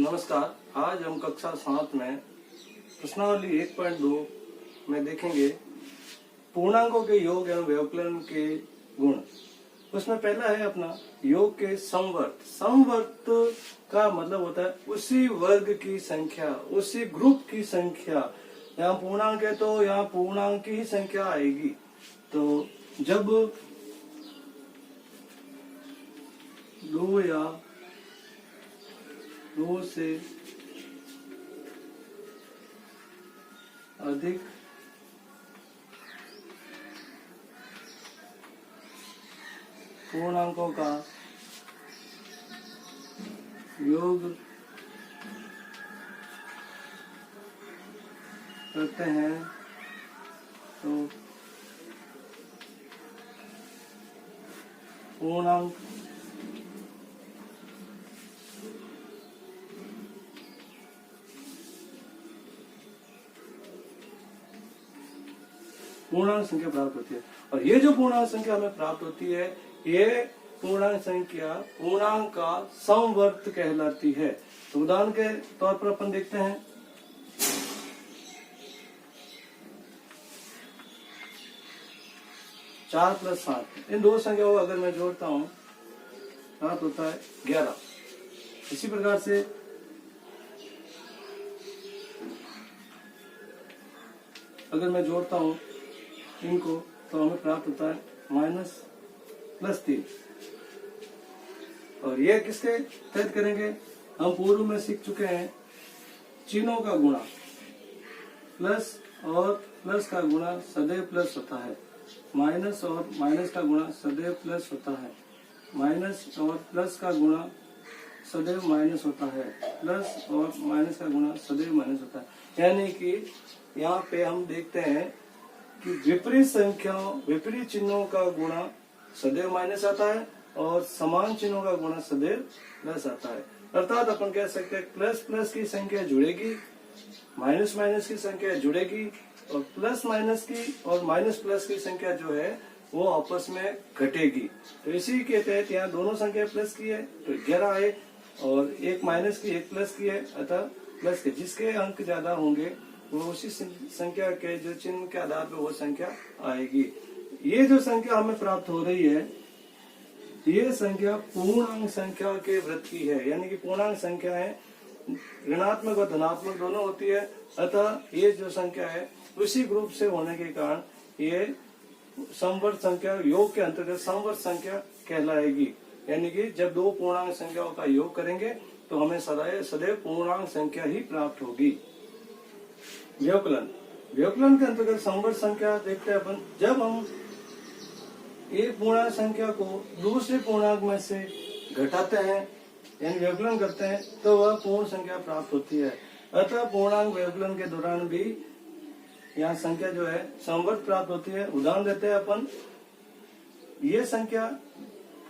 नमस्कार। आज हम कक्षा 7 में प्रश्नावली 1.2 में देखेंगे पूर्णांकों के योग एवं व्यवकलन के गुण। उसमें पहला है अपना योग के समवर्त। समवर्त का मतलब होता है उसी वर्ग की संख्या, उसी ग्रुप की संख्या। यहाँ पूर्णांक है तो यहाँ पूर्णांक की ही संख्या आएगी। तो जब दो या दो से अधिक पूर्णांकों का योग करते हैं तो पूर्णांक संख्या प्राप्त होती है। और ये जो पूर्णांक संख्या हमें प्राप्त होती है, ये पूर्णांक संख्या पूर्णांक का समवर्त कहलाती है। तो उदाहरण के तौर पर अपन देखते हैं 4 + 7। इन दो संख्याओं को अगर मैं जोड़ता हूं प्राप्त होता है 11। इसी प्रकार से अगर मैं जोड़ता हूं इनको तो हमें प्राप्त होता है -+3। और ये किसके तहत करेंगे? हम पूर्व में सीख चुके हैं चिन्हों का गुणा। प्लस और प्लस का गुणा सदैव प्लस होता है, माइनस और माइनस का गुणा सदैव प्लस होता है, माइनस और प्लस का गुणा सदैव माइनस होता है, प्लस और माइनस का गुणा सदैव माइनस होता है। यानी कि यहाँ पे हम देखते हैं कि विपरीत संख्याओं, विपरीत चिन्हों का गुणा सदैव माइनस आता है और समान चिन्हों का गुणा सदैव प्लस आता है। अर्थात अपन कह सकते हैं प्लस प्लस की संख्या जुड़ेगी, माइनस माइनस की संख्या जुड़ेगी और प्लस माइनस की और माइनस प्लस की संख्या जो है वो आपस में घटेगी। तो इसी के तहत यहाँ दोनों संख्या प्लस की है तो 11 आए और एक माइनस की एक प्लस की है, अतः प्लस के जिसके अंक ज्यादा होंगे वो उसी संख्या के जो चिन्ह के आधार पर वो संख्या आएगी। ये जो संख्या हमें प्राप्त हो रही है ये संख्या पूर्णांक संख्या के वृत्त की है। यानी कि पूर्णांक संख्या है ऋणात्मक और धनात्मक दोनों होती है। अतः ये जो संख्या है उसी ग्रुप से होने के कारण ये समवर्त संख्या योग के अंतर्गत समवर्त संख्या कहलाएगी। यानी कि जब दो पूर्णांक संख्याओं का योग करेंगे तो हमें सदैव पूर्णांक संख्या ही प्राप्त होगी। व्यवकलन। व्यवकलन के अंतर्गत समवर्त संख्या देखते हैं अपन। जब हम एक पूर्णांक संख्या को दूसरे पूर्णांक में से घटाते हैं यानी व्यवकलन करते हैं तो वह पूर्ण संख्या प्राप्त होती है। अतः पूर्णांक व्यवकलन के दौरान भी यहाँ संख्या जो है समवर्त प्राप्त होती है। उदाहरण देते हैं अपन, ये संख्या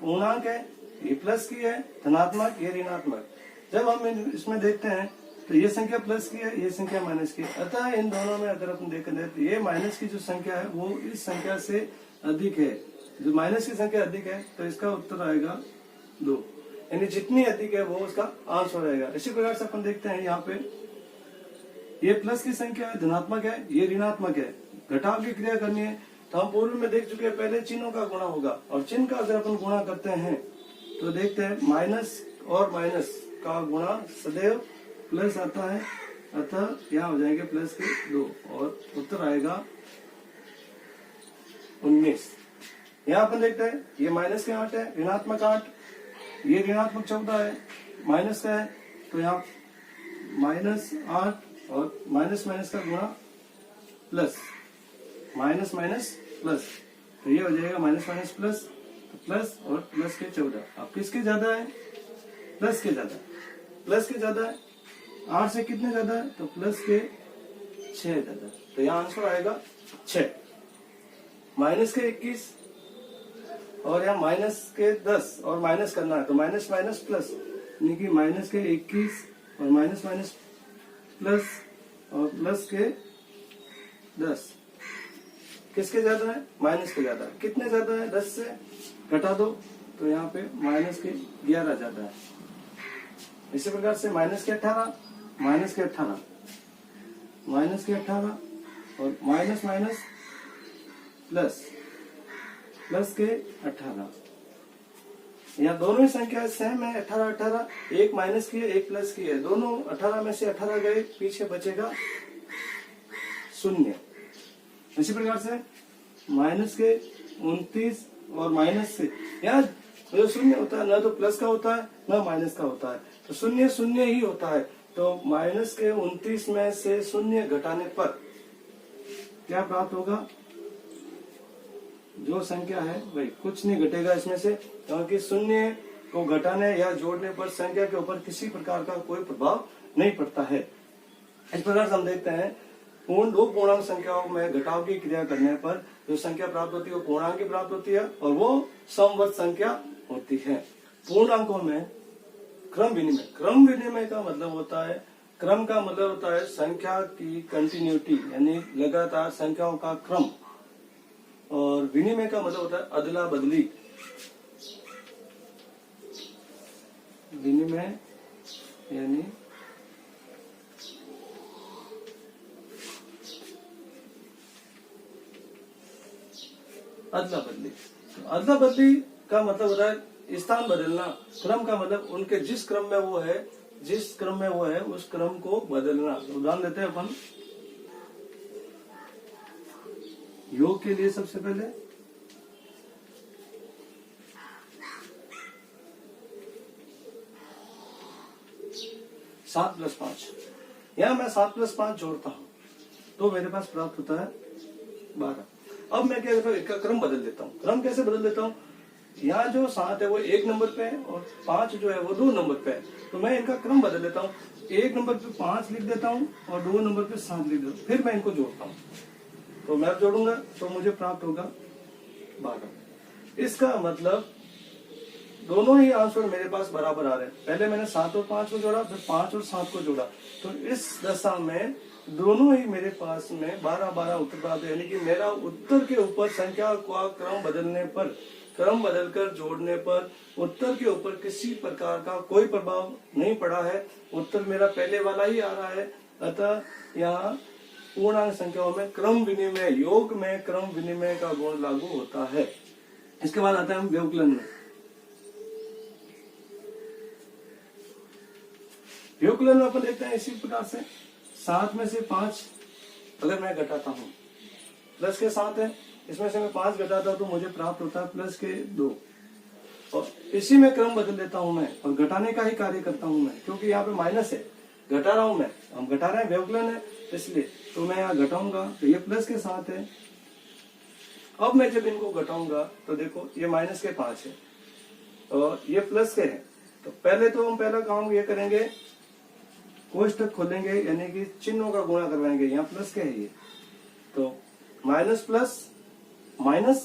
पूर्णांक है, ये प्लस की है, धनात्मक, ये ऋणात्मक। जब हम इसमें देखते हैं तो ये संख्या प्लस की है, ये संख्या माइनस की है। अतः इन दोनों में अगर अपन देखें तो ये माइनस की जो संख्या है वो इस संख्या से अधिक है। जो माइनस की संख्या अधिक है तो इसका उत्तर आएगा 2। यानी जितनी अधिक है वो उसका आंसर रहेगा। इसी प्रकार से अपन देखते हैं यहाँ पे ये प्लस की संख्या है, धनात्मक है, ये ऋणात्मक है। घटाव की क्रिया करनी है तो हम पूर्व में देख चुके हैं पहले चिन्हों का गुणा होगा और चिन्ह का अगर अपन गुणा करते हैं तो देखते हैं माइनस और माइनस का गुणा सदैव प्लस आता है। अतः यहाँ हो जाएंगे प्लस के 2 और उत्तर आएगा 19। यहाँ अपन देखते हैं ये माइनस के 8 है, ऋणात्मक 8, ये ऋणात्मक 14 है, माइनस का है तो यहाँ -8 और माइनस माइनस का गुणा प्लस, माइनस माइनस प्लस, तो ये हो जाएगा माइनस माइनस प्लस, तो प्लस और प्लस के 14। अब किसके ज्यादा है? प्लस के ज्यादा, प्लस के ज्यादा है। 8 से कितने ज्यादा है? तो प्लस के 6 ज्यादा। तो यहाँ आंसर आएगा 6। माइनस के 21 और यहाँ माइनस के 10 और माइनस करना है तो माइनस माइनस प्लस, यानी कि माइनस के 21 और माइनस माइनस प्लस और प्लस के 10। किसके ज्यादा है? माइनस के ज्यादा। कितने ज्यादा है? 10 से घटा दो तो यहाँ पे माइनस के 11 ज्यादा है। इसी प्रकार से माइनस के 18, माइनस के 18, माइनस के 18 और माइनस माइनस प्लस, प्लस के 18। यहाँ दोनों ही संख्या सेम है, 18 18, एक माइनस की है एक प्लस की है, दोनों 18 में से 18 गए, पीछे बचेगा 0। इसी प्रकार से माइनस के 29 और माइनस से, यहाँ जो 0 होता है ना तो प्लस का होता है ना माइनस का होता है, तो 0 0 ही होता है। तो माइनस के 29 में से 0 घटाने पर क्या प्राप्त होगा? जो संख्या है वही, कुछ नहीं घटेगा इसमें से, क्योंकि 0 को घटाने या जोड़ने पर संख्या के ऊपर किसी प्रकार का कोई प्रभाव नहीं पड़ता है। इस प्रकार से हम देखते हैं पूर्ण दो पूर्णांक संख्याओं में घटाव की क्रिया करने पर जो संख्या प्राप्त होती है वो पूर्णांक की प्राप्त होती है और वो समवर्त संख्या होती है। पूर्णांकों में क्रम विनिमय, क्रम विनिमय का मतलब होता है, क्रम का मतलब होता है संख्या की कंटिन्यूटी, यानी लगातार संख्याओं का क्रम, और विनिमय का मतलब होता है अदला बदली। विनिमय यानी अदला बदली। अदला बदली का मतलब होता है स्थान बदलना, क्रम का मतलब उनके जिस क्रम में वो है, जिस क्रम में वो है उस क्रम को बदलना। उदाहरण देते हैं अपन योग के लिए। सबसे पहले 7 + 5, यहाँ मैं 7 + 5 जोड़ता हूँ तो मेरे पास प्राप्त होता है 12। अब मैं क्या करता हूँ, इसका क्रम बदल देता हूँ। क्रम कैसे बदल देता हूँ? यहाँ जो 7 है वो 1 नंबर पे है और 5 जो है वो 2 नंबर पे है, तो मैं इनका क्रम बदल देता हूँ। 1 नंबर पे 5 लिख देता हूँ और 2 नंबर पे 7 लिख देता हूँ, फिर मैं इनको जोड़ता हूँ। तो मैं जोड़ूंगा तो मुझे प्राप्त होगा 12। इसका मतलब दोनों ही आंसर मेरे पास बराबर आ रहे हैं। पहले मैंने 7 और 5 को जोड़ा, फिर 5 और 7 को जोड़ा, तो इस दशा में दोनों ही मेरे पास में 12 12 उत्तर प्राप्त है। यानी कि मेरा उत्तर के ऊपर संख्या का क्रम बदलने पर, क्रम बदलकर जोड़ने पर उत्तर के ऊपर किसी प्रकार का कोई प्रभाव नहीं पड़ा है। उत्तर मेरा पहले वाला ही आ रहा है। अतः यहाँ पूर्णांक संख्याओं में क्रम विनिमय, योग में क्रम विनिमय का गुण लागू होता है। इसके बाद आता है हम व्यवकलन में। व्यवकलन में अपन देखते हैं इसी प्रकार से 7 में से 5 अगर मैं घटाता हूँ, प्लस के 7 है, इसमें से मैं 5 घटाता हूँ तो मुझे प्राप्त होता है प्लस के 2, और इसी में क्रम बदल देता हूँ मैं और घटाने का ही कार्य करता हूँ मैं, क्योंकि यहाँ पे माइनस है, घटा रहा हूँ मैं, हम घटा रहे हैं, व्यवकलन है इसलिए, तो मैं यहाँ घटाऊंगा तो ये प्लस के 7 है। अब मैं जब इनको घटाऊंगा तो देखो ये माइनस के 5 है और ये प्लस के है। तो पहले तो हम पहला काम ये करेंगे, कोष्ठक खोलेंगे यानी कि चिन्हों का गुणा करवाएंगे। यहाँ प्लस के है ये, तो minus plus minus,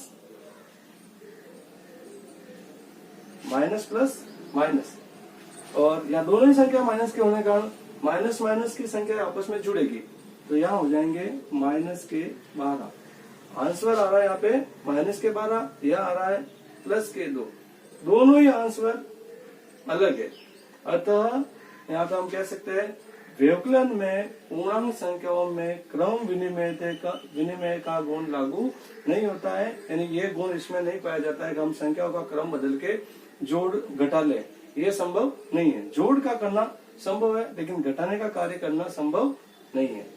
minus plus minus, और यहाँ दोनों ही संख्या माइनस के होने के कारण माइनस माइनस की संख्या आपस में जुड़ेगी, तो यहाँ हो जाएंगे माइनस के 12। आंसर आ रहा है यहाँ पे माइनस के 12, यह आ रहा है प्लस के 2, दोनों ही आंसर अलग है। अतः यहाँ पे हम कह सकते हैं व्यवकलन में पूर्णांक संख्याओं में क्रम विनिमय का गुण लागू नहीं होता है, यानी ये गुण इसमें नहीं पाया जाता है कि हम संख्याओं का क्रम बदल के जोड़ घटा ले, ये संभव नहीं है। जोड़ का करना संभव है लेकिन घटाने का कार्य करना संभव नहीं है।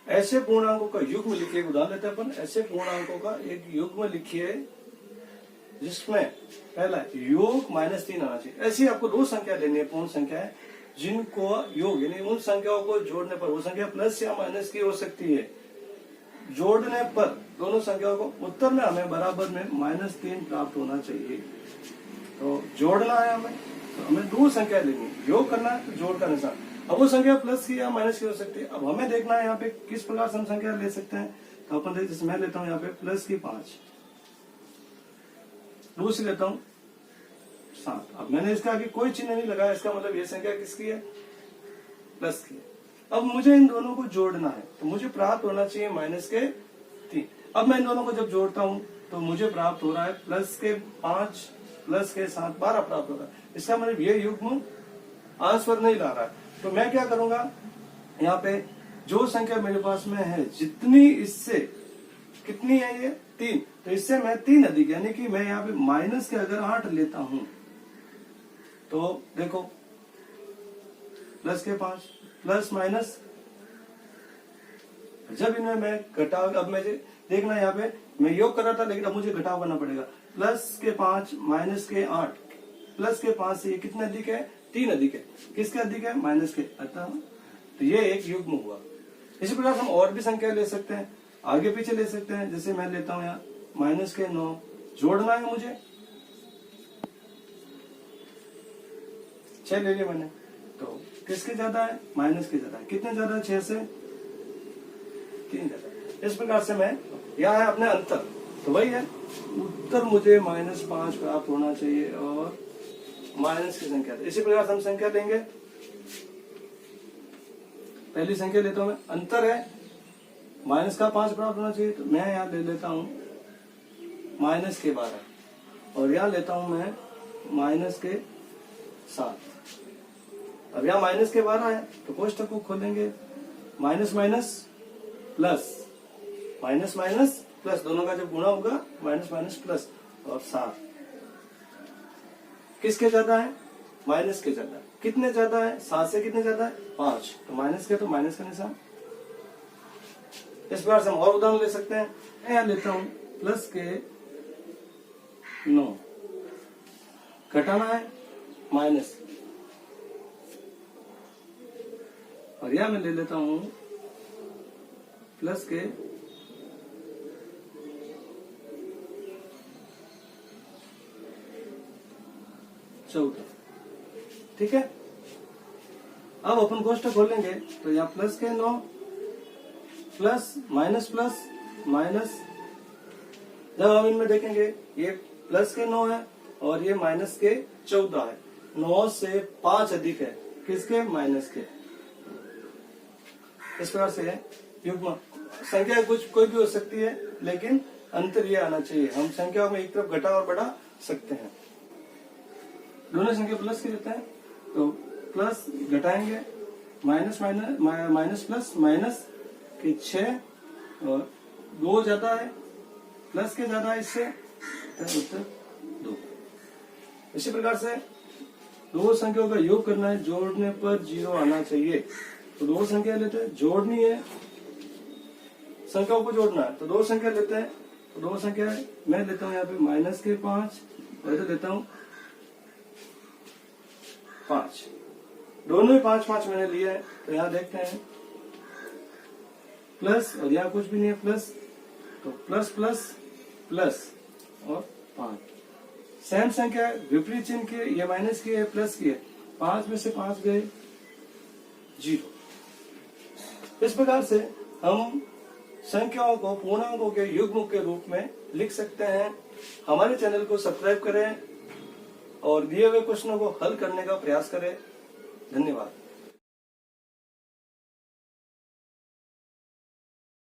ऐसे पूर्णांकों का युग्म लिखिए, उदाहरण लेते हैं अपन। ऐसे पूर्णांकों का एक युग्म लिखिए जिसमें पहला योग -3 आना चाहिए। ऐसी आपको 2 संख्या लेनी है, पूर्ण संख्या है, जिनको योग यानी उन संख्याओं को जोड़ने पर, वो संख्या प्लस या माइनस की हो सकती है, जोड़ने पर दोनों संख्याओं को उत्तर में हमें बराबर में -3 प्राप्त होना चाहिए। तो जोड़ना है हमें, तो हमें 2 संख्या लेनी है, योग करना है तो जोड़ का निशान। अब वो संख्या प्लस की या माइनस की हो सकती है। अब हमें देखना है यहाँ पे किस प्रकार से हम संख्या ले सकते हैं। तो अपन जैसे मैं लेता हूँ यहाँ पे प्लस की 5, दूसरी लेता हूँ 7। अब मैंने इसका आगे कोई चिन्ह नहीं लगाया, इसका मतलब ये संख्या किसकी है, प्लस की है। अब मुझे इन दोनों को जोड़ना है तो मुझे प्राप्त होना चाहिए -3। अब मैं इन दोनों को जब जोड़ता हूँ तो मुझे प्राप्त हो रहा है प्लस के 5 प्लस के 7 12 प्राप्त हो रहा है। इसका मतलब ये युग्म आंसर नहीं ला रहा है। तो मैं क्या करूंगा, यहाँ पे जो संख्या मेरे पास में है जितनी इससे कितनी है ये 3, तो इससे मैं 3 अधिक, यानी कि मैं यहाँ पे माइनस के अगर 8 लेता हूं तो देखो प्लस के 5 प्लस माइनस, जब इन्हें मैं घटाव, अब मुझे देखना यहाँ पे मैं योग कर रहा था लेकिन अब मुझे घटाव करना पड़ेगा। प्लस के 5 माइनस के 8 प्लस के 5 से ये कितने अधिक है 3 अधिक है, किसके अधिक है माइनस के, अतः तो ये एक युग्म हुआ। इसी प्रकार हम और भी संख्या ले सकते हैं, आगे पीछे ले सकते हैं। जैसे मैं लेता हूं यहाँ माइनस के 9 जोड़ना है मुझे, 6 ले लिया मैंने, तो किसके ज्यादा है माइनस के ज्यादा है, कितने ज्यादा है 6 से 3 ज्यादा है। इस प्रकार से मैं यहाँ है अपने अंतर, तो वही है उत्तर मुझे -5 प्राप्त होना चाहिए और माइनस की संख्या। इसी प्रकार से हम संख्या लेंगे, पहली संख्या लेता हूं मैं, अंतर है माइनस का 5 प्राप्त होना चाहिए, तो मैं यहाँ ले लेता हूं माइनस के 12 और यहाँ लेता हूं मैं माइनस के 7। अब यहाँ माइनस के 12 है तो कोष्टक को खोलेंगे, minus minus plus, minus minus plus, दोनों का जब गुणा होगा माइनस माइनस प्लस, और 7 किसके ज्यादा है माइनस के ज्यादा, कितने ज्यादा है 7 से कितने ज्यादा है 5, तो माइनस के, तो माइनस का निशान। इस प्रकार से हम और उदाहरण ले सकते हैं। मैं यहाँ लेता हूं प्लस के 9, घटाना है माइनस, और यह मैं ले लेता हूं प्लस के 14। ठीक है, अब अपन कोष्टक खोलेंगे तो यहाँ प्लस के 9 प्लस माइनस माइनस, जब हम इनमें देखेंगे ये प्लस के 9 है और ये माइनस के 14 है, 9 से 5 अधिक है, किसके माइनस के। इस प्रकार से युग्म संख्या कुछ कोई भी हो सकती है लेकिन अंतर ये आना चाहिए। हम संख्याओं में एक तरफ घटा और बढ़ा सकते हैं, दोनों संख्या प्लस के देते हैं तो प्लस घटाएंगे, minus minus minus plus minus के 6 और 2 ज्यादा है प्लस के ज्यादा है, इससे उत्तर 2। इसी प्रकार से दो संख्याओं का योग करना है, जोड़ने पर 0 आना चाहिए। तो दो संख्या लेते हैं, जोड़नी है, संख्याओं को जोड़ना है, तो दो संख्या लेते हैं। तो दो संख्या मैं लेता हूं यहाँ पे माइनस के 5 और इधर लेता हूं 5, दोनों ही 5 मैंने लिया है। तो यहाँ देखते हैं प्लस, और यहाँ कुछ भी नहीं है प्लस, तो प्लस प्लस प्लस और 5, सेम संख्या है, विपरीत चिन्ह की, ये माइनस की है प्लस की है, 5 में से 5 गए 0। इस प्रकार से हम संख्याओं को पूर्णांकों के युग्म के रूप में लिख सकते हैं। हमारे चैनल को सब्सक्राइब करें और दिए हुए क्वेश्चनों को हल करने का प्रयास करें। धन्यवाद।